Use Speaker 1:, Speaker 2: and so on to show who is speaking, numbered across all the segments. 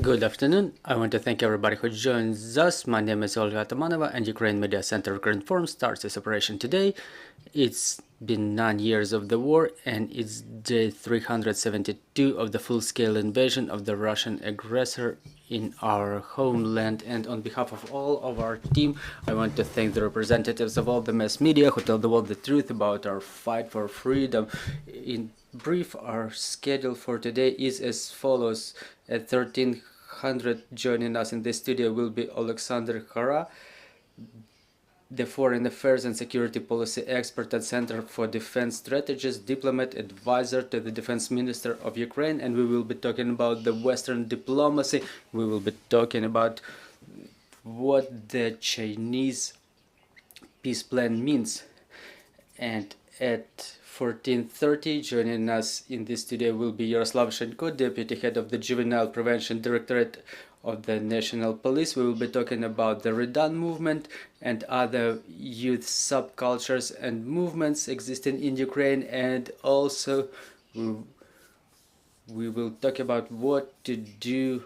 Speaker 1: Good afternoon. I want to thank everybody who joins us. My name is Olga Atamanova, and Ukraine Media Center Current Forum starts its operation today. It's been 9 years of the war, and it's day 372 of the full-scale invasion of the Russian aggressor in our homeland. And on behalf of all of our team, I want to thank the representatives of all the mass media who tell the world the truth about our fight for freedom. In brief, our schedule for today is as follows. At 1300, joining us in the studio will be Alexander Khara, the Foreign Affairs and Security Policy expert at Center for Defense Strategies, diplomat, advisor to the Defense Minister of Ukraine, and we will be talking about the Western diplomacy. We will be talking about what the Chinese peace plan means. And at 14:30, joining us in this studio will be Yaroslav Shenko, Deputy Head of the Juvenile Prevention Directorate of the National Police. We will be talking about the Redan movement and other youth subcultures and movements existing in Ukraine, and also we will talk about what to do,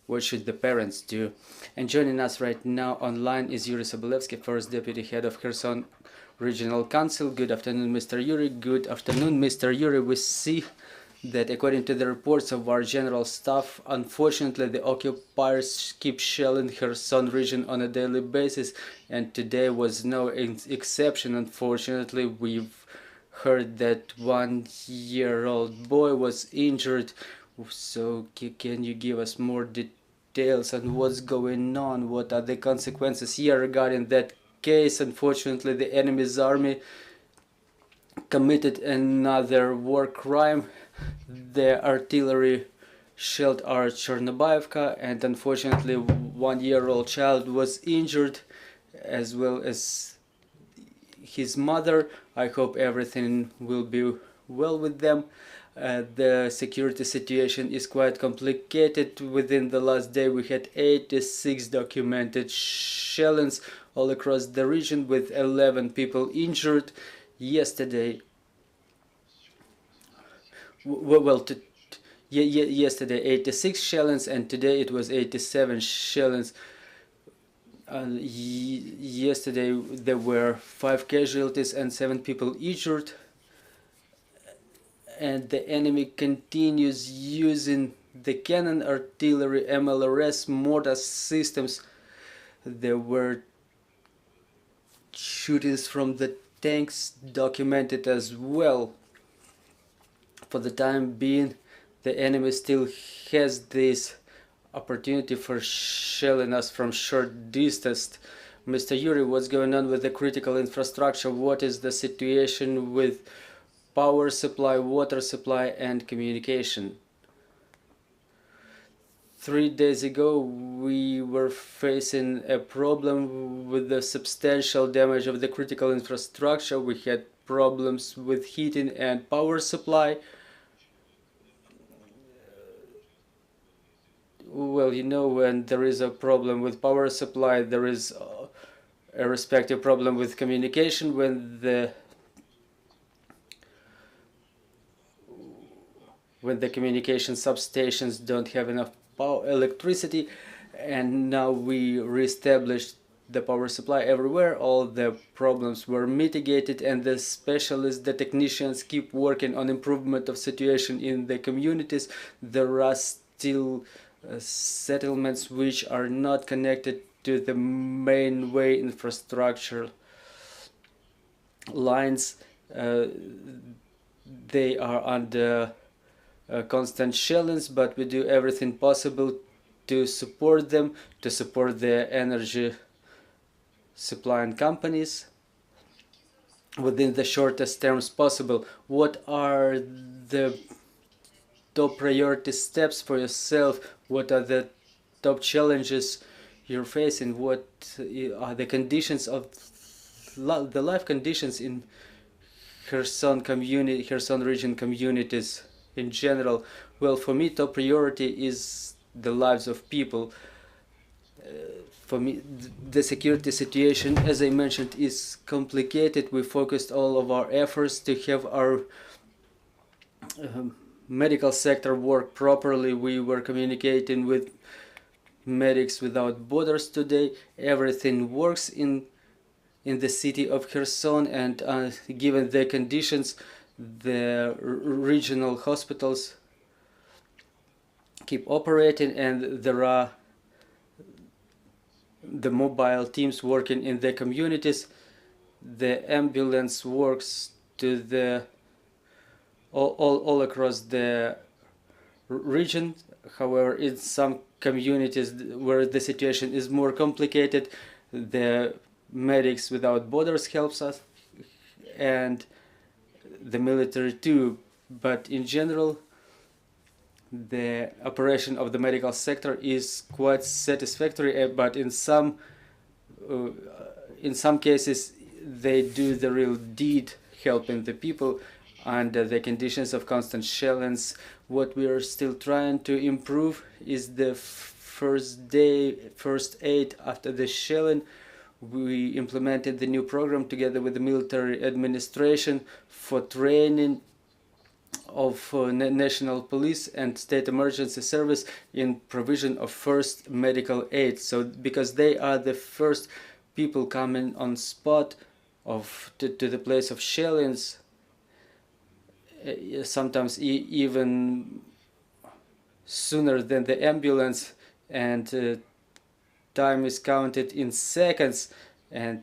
Speaker 1: what should the parents do. And joining us right now online is Yurii Sobolevskyi, First Deputy Head of Kherson Regional Council. Good afternoon, Mr. Yurii. Good afternoon, Mr. Yurii. We see that according to the reports of our general staff, unfortunately the occupiers keep shelling Kherson region on a daily basis, and today was no exception. Unfortunately, we've heard that 1-year-old boy was injured. So can you give us more details on what's going on? What are the consequences here regarding that case? Unfortunately, the enemy's army committed another war crime. The artillery shelled our Chernobyevka, and unfortunately 1-year-old child was injured, as well as his mother. I hope everything will be well with them. The security situation is quite complicated. Within the last day we had 86 documented shellings all across the region, with 11 people injured. Yesterday, yesterday 86 shellings, and today it was 87 shellings. Yesterday there were 5 casualties and 7 people injured, and the enemy continues using the cannon, artillery, MLRS, mortar systems. There were shootings from the tanks documented as well. For the time being, the enemy still has this opportunity for shelling us from short distance. Mr. Yurii, what's going on with the critical infrastructure? What is the situation with power supply, water supply, and communication? 3 days ago, we were facing a problem with the substantial damage of the critical infrastructure. We had problems with heating and power supply. Well, you know, when there is a problem with power supply, there is a respective problem with communication. When the communication substations don't have enough electricity, and now we reestablished the power supply everywhere, all the problems were mitigated, and the specialists, the technicians, keep working on improvement of situation in the communities. There are still settlements which are not connected to the main way infrastructure lines. They are under constant shellings, but we do everything possible to support them, to support the energy supplying companies within the shortest terms possible. What are the top priority steps for yourself? What are the top challenges you're facing? What are the conditions of the life conditions in Kherson region communities in general? Well, for me, top priority is the lives of people. For me, the security situation, as I mentioned, is complicated. We focused all of our efforts to have our medical sector worked properly. We were communicating with Medics Without Borders today. Everything works in the city of Kherson, and given the conditions, the regional hospitals keep operating, and there are the mobile teams working in the communities. The ambulance works to the all across the region. However, in some communities where the situation is more complicated, the Medics Without Borders helps us, and the military too. But in general, the operation of the medical sector is quite satisfactory. But in some cases, they do the real deed, helping the people under the conditions of constant shelling. What we are still trying to improve is the first aid after the shelling. We implemented the new program together with the military administration for training of national police and state emergency service in provision of first medical aid. So because they are the first people coming on spot to the place of shellings, sometimes even sooner than the ambulance, and time is counted in seconds, and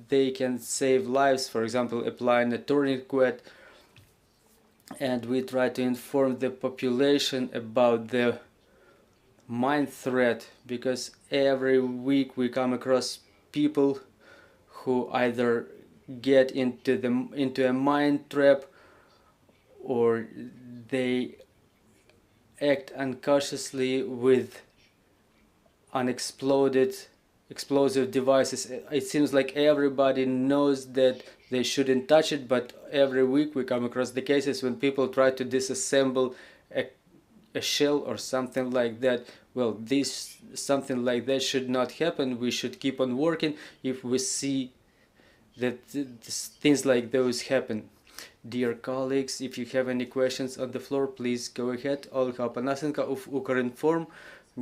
Speaker 1: they can save lives, for example applying a tourniquet. And we try to inform the population about the mine threat, because every week we come across people who either get into a mine trap, or they act unconsciously with explosive devices. It seems like everybody knows that they shouldn't touch it, but every week we come across the cases when people try to disassemble a shell or something like that. Well, something like that should not happen. We should keep on working if we see that things like those happen. Dear colleagues, if you have any questions on the floor, please go ahead. Olga Panasenko of Ukrinform.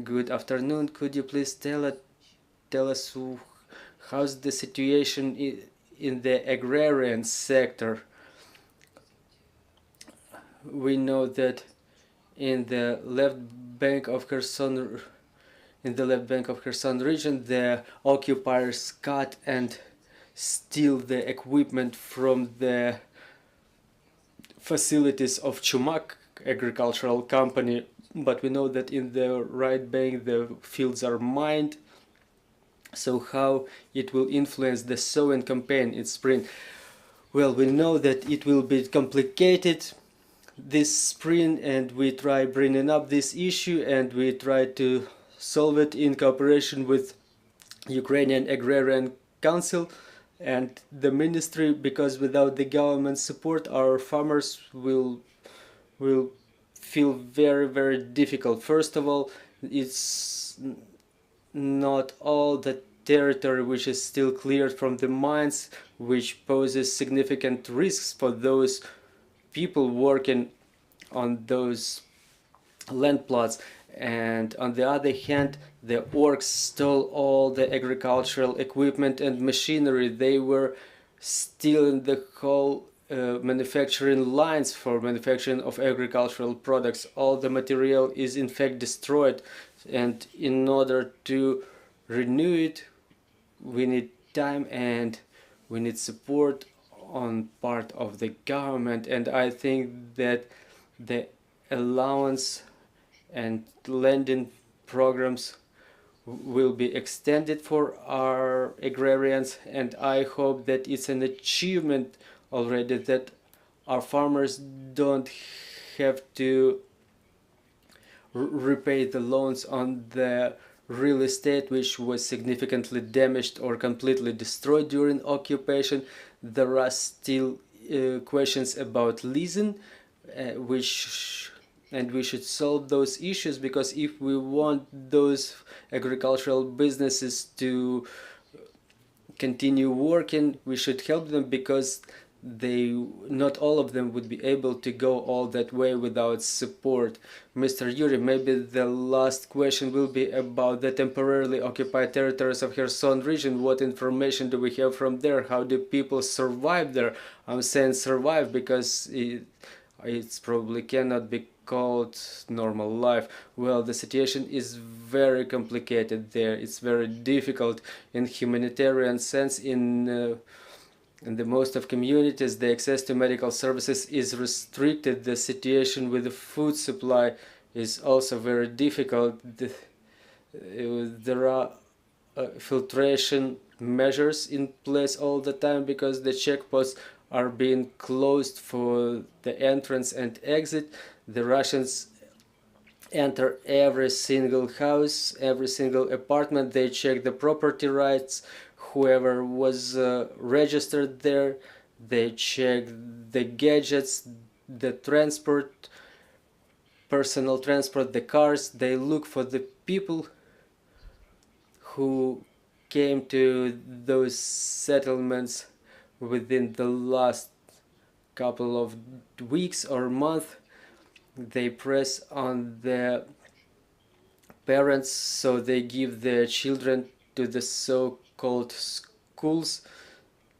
Speaker 1: Good afternoon. Could you please tell us how's the situation in the agrarian sector? We know that in the left bank of Kherson region, the occupiers cut and steal the equipment from the facilities of Chumak agricultural company. But we know that in the right bank the fields are mined. So how it will influence the sowing campaign in spring? Well, we know that it will be complicated this spring, and we try bringing up this issue, and we try to solve it in cooperation with Ukrainian Agrarian Council and the ministry, because without the government support our farmers will feel very, very difficult. First of all, it's not all the territory which is still cleared from the mines, which poses significant risks for those people working on those land plots. And on the other hand, the orcs stole all the agricultural equipment and machinery. They were stealing the whole manufacturing lines for manufacturing of agricultural products. All the material is in fact destroyed, and in order to renew it, we need time and we need support on part of the government. And I think that the allowance and lending programs will be extended for our agrarians, and I hope that it's an achievement already that our farmers don't have to repay the loans on the real estate which was significantly damaged or completely destroyed during occupation. There are still questions about leasing, and we should solve those issues, because if we want those agricultural businesses to continue working, we should help them, because not all of them would be able to go all that way without support. Mr. Yurii, maybe the last question will be about the temporarily occupied territories of Kherson region. What information do we have from there? How do people survive there? I'm saying survive because it probably cannot be called normal life. Well, the situation is very complicated there. It's very difficult in humanitarian sense. In the most of communities, the access to medical services is restricted. The situation with the food supply is also very difficult. There are filtration measures in place all the time because the checkposts are being closed for the entrance and exit. The Russians enter every single house, every single apartment. They check the property rights, whoever was registered there. They check the gadgets, the transport, personal transport, the cars. They look for the people who came to those settlements within the last couple of weeks or month. They press on the parents, so they give their children to the so-called schools.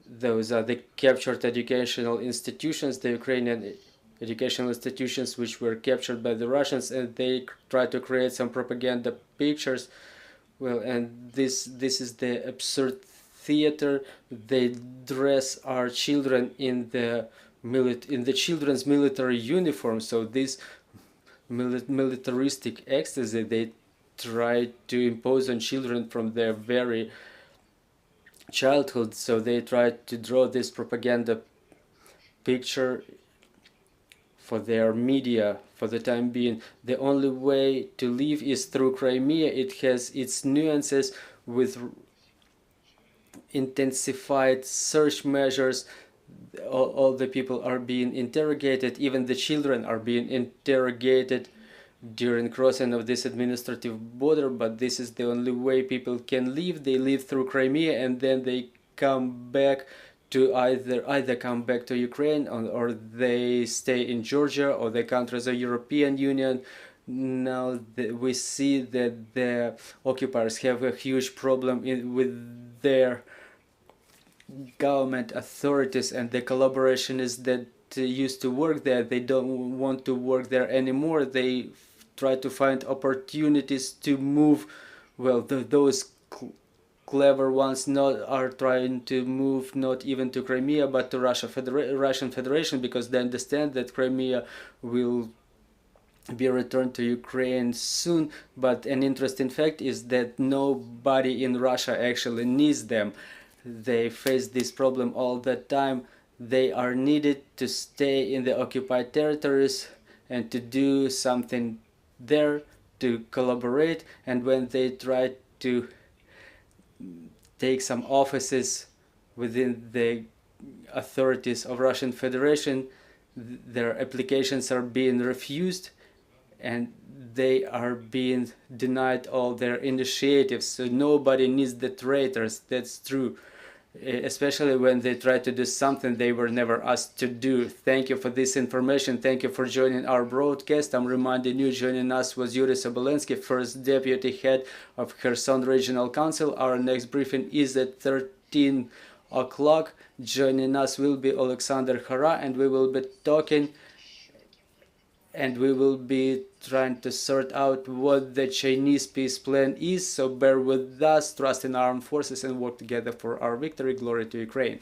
Speaker 1: Those are the captured educational institutions, the Ukrainian educational institutions which were captured by the Russians, and they try to create some propaganda pictures. Well, and this is the absurd theater. They dress our children in the children's military uniform. So this militaristic ecstasy they try to impose on children from their very childhood. So they try to draw this propaganda picture for their media for the time being. The only way to live is through Crimea. It has its nuances with intensified search measures. All the people are being interrogated, even the children are being interrogated during crossing of this administrative border, but this is the only way people can live. They live through Crimea and then they come back to either come back to Ukraine or they stay in Georgia or the countries of European Union. Now we see that the occupiers have a huge problem with their government authorities, and the collaborationists that used to work there, they don't want to work there anymore. They try to find opportunities to move. Well, those clever ones are trying to move not even to Crimea but to Russian Federation, because they understand that Crimea will be returned to Ukraine soon. But an interesting fact is that nobody in Russia actually needs them. They face this problem all the time. They are needed to stay in the occupied territories and to do something there, to collaborate. And when they try to take some offices within the authorities of Russian Federation, their applications are being refused and they are being denied all their initiatives. So nobody needs the traitors, that's true. Especially when they try to do something they were never asked to do. Thank you for this information. Thank you for joining our broadcast. I'm reminding you, joining us was Yurii Sobolevskyi, first deputy head of Kherson Regional Council. Our next briefing is at 13 o'clock. Joining us will be Alexander Hara, and we will be talking and we will be trying to sort out what the Chinese peace plan is. So bear with us, trust in our armed forces, and work together for our victory. Glory to Ukraine.